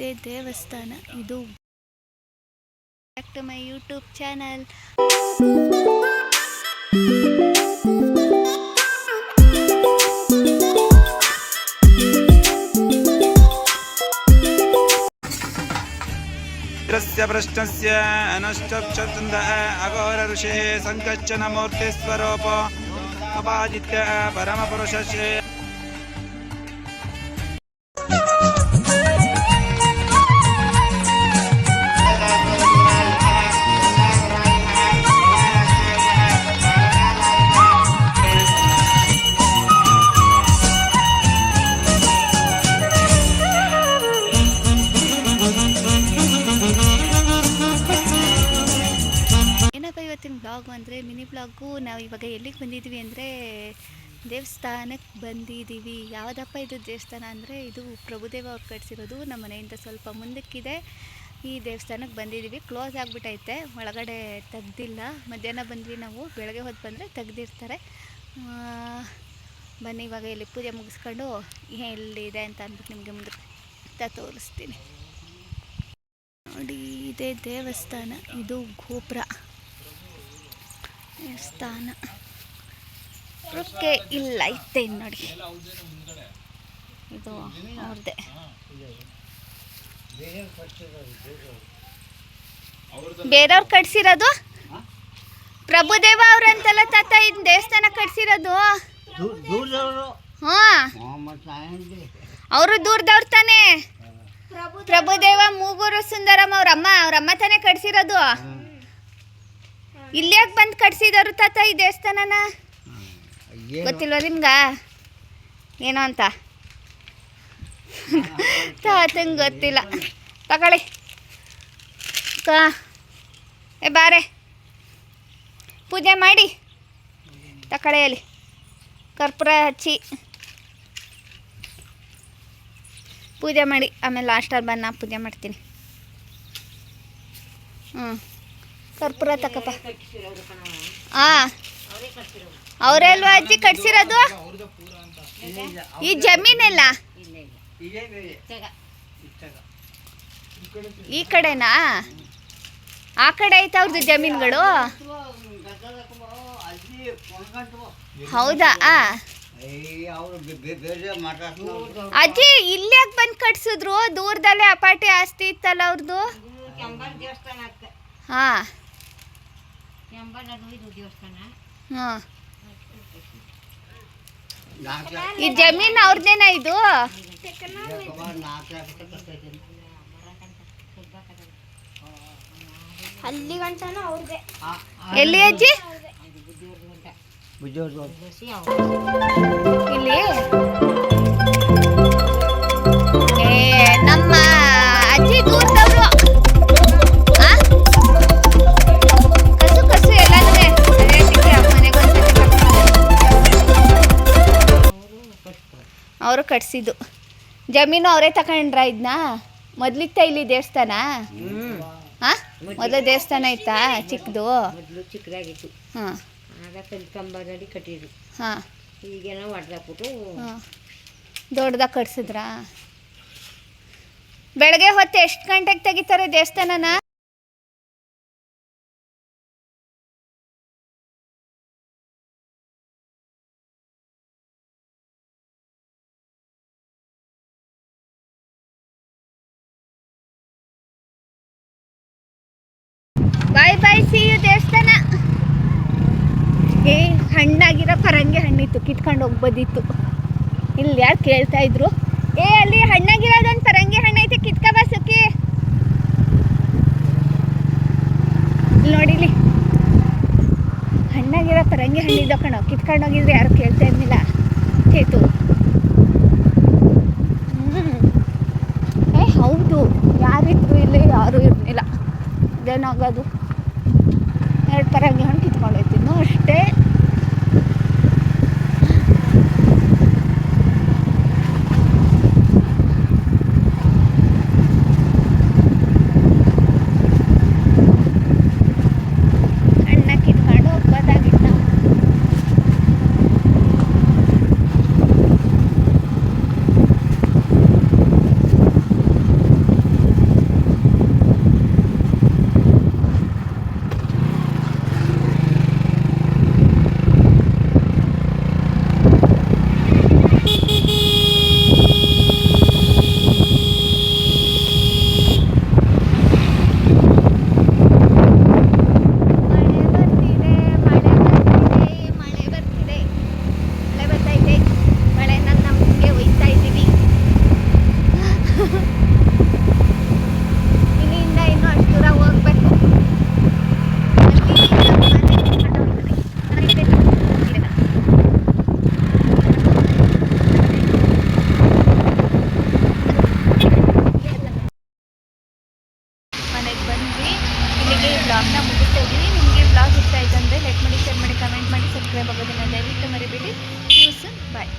ಇದೇ ದೇವಸ್ಥಾನ. ಇದು back to my YouTube channel. ಪ್ರಶ್ನಸ್ಯ ಅನಶ್ಚಂದ ಅಘೋರ ಋಷಿ ಸಂಕಚ್ಚನ ಮೂರ್ತಿ ಸ್ವರೂಪ ಅಪಾದಿತ್ಯ ಪರಮ ಪುರುಷ ಶ್ರೀ ಇವತ್ತಿನ ಬ್ಲಾಗು ಅಂದರೆ ಮಿನಿ ಬ್ಲಾಗು. ನಾವು ಇವಾಗ ಎಲ್ಲಿಗೆ ಬಂದಿದ್ದೀವಿ ಅಂದರೆ ದೇವಸ್ಥಾನಕ್ಕೆ ಬಂದಿದ್ದೀವಿ. ಯಾವುದಪ್ಪ ಇದು ದೇವಸ್ಥಾನ ಅಂದರೆ ಇದು ಪ್ರಭುದೇವ ಅವ್ರು ಕಟ್ಸಿರೋದು. ನಮ್ಮ ಮನೆಯಿಂದ ಸ್ವಲ್ಪ ಮುಂದಕ್ಕಿದೆ. ಈ ದೇವಸ್ಥಾನಕ್ಕೆ ಬಂದಿದ್ದೀವಿ. ಕ್ಲೋಸ್ ಆಗಿಬಿಟ್ಟೈತೆ, ಒಳಗಡೆ ತೆಗ್ದಿಲ್ಲ. ಮಧ್ಯಾಹ್ನ ಬಂದ್ವಿ ನಾವು, ಬೆಳಗ್ಗೆ ಹೊತ್ತು ಬಂದರೆ ತೆಗ್ದಿರ್ತಾರೆ. ಬನ್ನಿ ಇವಾಗ ಇಲ್ಲಿ ಪೂಜೆ ಮುಗಿಸ್ಕೊಂಡು ಎಲ್ಲಿದೆ ಅಂತ ಅಂದ್ಬಿಟ್ಟು ನಿಮಗೆ ಮುಂದೆ ತೋರಿಸ್ತೀನಿ. ನೋಡಿ, ಇದೇ ದೇವಸ್ಥಾನ. ಇದು ಗೋಪುರ ದೇವಸ್ಥಾನ. ಓಕೆ, ಇಲ್ಲ ಐತೆ ನೋಡಿ, ಇದು ಅವ್ರದ್ದೇ. ಬೇರೆಯವ್ರು ಕಟ್ಸಿರೋದು ಪ್ರಭುದೇವ ಅವ್ರಂತೆಲ್ಲ ತಾತ ಇದು ದೇವಸ್ಥಾನ ಕಟ್ಸಿರೋದು. ಅವರು ದೂರದವ್ರು ತಾನೇ. ಪ್ರಭುದೇವ ಮೂಗೂರು ಸುಂದರಮ್ಮ ಅವ್ರಮ್ಮ ತಾನೇ ಕಟ್ಸಿರೋದು. ಇಲ್ಲಿ ಯಾಕೆ ಬಂದು ಕಟ್ಸಿದವರು ತಾತ ಈ ದೇವಸ್ಥಾನನ? ಗೊತ್ತಿಲ್ವ ನಿಮ್ಗ ಏನೋ ಅಂತ? ತಾತಂಗೆ ಗೊತ್ತಿಲ್ಲ. ತಗೊಳ್ಳಿ ಬಾರೆ, ಪೂಜೆ ಮಾಡಿ ತಗೊಳ್ಳಿ. ಕರ್ಪೂರ ಹಚ್ಚಿ ಪೂಜೆ ಮಾಡಿ, ಆಮೇಲೆ ಲಾಸ್ಟಲ್ಲಿ ಬಂದು ನಾ ಪೂಜೆ ಮಾಡ್ತೀನಿ. ಕರ್ಪೂರ ತಕ್ಕಪ್ಪ. ಅವರೇ ಅಲ್ವಾ ಅಜ್ಜಿ ಕಟ್ಸಿರೋದು? ಈ ಜಮೀನೆಲ್ಲ ಈ ಕಡೆನಾ? ಆ ಕಡೆ ಐತೆ ಅವ್ರದ್ದು ಜಮೀನುಗಳು? ಹೌದಾ ಅಜ್ಜಿ, ಇಲ್ಲಿ ಯಾಕೆ ಬಂದು ಕಟ್ಸಿದ್ರು? ದೂರದಲ್ಲೇ ಅಪಾಟಿ ಆಸ್ತಿ ಇತ್ತಲ್ಲ ಅವ್ರದ್ದು. ಹಾಂ ಹಾಂ, ಈ ಜಮೀನು ಅವ್ರದ್ದೇನಾ ಇದು? ಅಲ್ಲಿ ಗಂಟನ ಅವ್ರದೇ. ಎಲ್ಲಿ ಅಜ್ಜಿ? ಇಲ್ಲಿ ನಮ್ಮ ಅಜ್ಜಿ ದೂರದವರು. ಅವರು ಕಟ್ಸಿದ್ದು ಜಮೀನು ಅವರೇ ತಗೊಂಡ್ರ? ಇದನ್ನ ಮೊದ್ಲಿತ್ತ ಇಲ್ಲಿ ದೇವಸ್ಥಾನ? ಹಾಂ, ಮೊದಲು ದೇವಸ್ಥಾನ ಇತ್ತಾ ಚಿಕ್ಕದು? ಚಿಕ್ಕದಾಗಿತ್ತು. ಹಾಂ, ಕಂಬದಲ್ಲಿ ಕಟ್ಟಿದ್ರು. ಹಾಂ, ಈಗೆಲ್ಲ ಹೊಡೆದಾಕ್ಬಿಟ್ಟು ದೊಡ್ಡದಾಗ ಕಟ್ಸಿದ್ರಾ? ಬೆಳಗ್ಗೆ ಹೊತ್ತು ಎಷ್ಟು ಗಂಟೆಗೆ ತೆಗಿತಾರೆ ದೇವಸ್ಥಾನನ? ಬಾಯ್ ಬಾಯ್, ಸಿ ಯು ದೇವಸ್ಥಾನ. ಹಣ್ಣಾಗಿರೋ ಪರಂಗಿ ಹಣ್ಣಿತ್ತು, ಕಿತ್ಕೊಂಡು ಹೋಗ್ಬೋದಿತ್ತು. ಇಲ್ಲಿ ಯಾರು ಕೇಳ್ತಾ ಇದ್ರು, ಅಲ್ಲಿ ಹಣ್ಣಾಗಿರೋದೊಂದು ಪರಂಗಿ ಹಣ್ಣೈತೆ, ಕಿತ್ಕ ಸುಕ್ಕಿ. ಇಲ್ಲಿ ನೋಡಿಲಿ, ಹಣ್ಣಾಗಿರೋ ಪರಂಗಿ ಹಣ್ಣಿದ್ದು ಕಣೋ, ಕಿತ್ಕೊಂಡು ಹೋಗಿದ್ರೆ ಯಾರು ಕೇಳ್ತಾ ಇರ್ಲಿಲ್ಲ. ಕೇತು ಹೌದು, ಯಾರಿದ್ರು ಇಲ್ಲಿ? ಯಾರೂ ಇರಲಿಲ್ಲ. ಇದೇನಾಗೋದು? 2 ಪರಂಗಿ ಹಣ್ಣು ಕಿತ್ಕೊಂಡು ಹೋಗ್ತಿದ್ನು ಅಷ್ಟೇ. ಹಣ್ಣ ಕಿತ್ಕೊಂಡು ಹೋಗ್ಬೋದಾಗಿತ್ತು. ಆಗೋದನ್ನು ದಯವಿಟ್ಟು ಮರಿಬೇಡಿ. ಯೂಸನ್ ಬಾಯ್.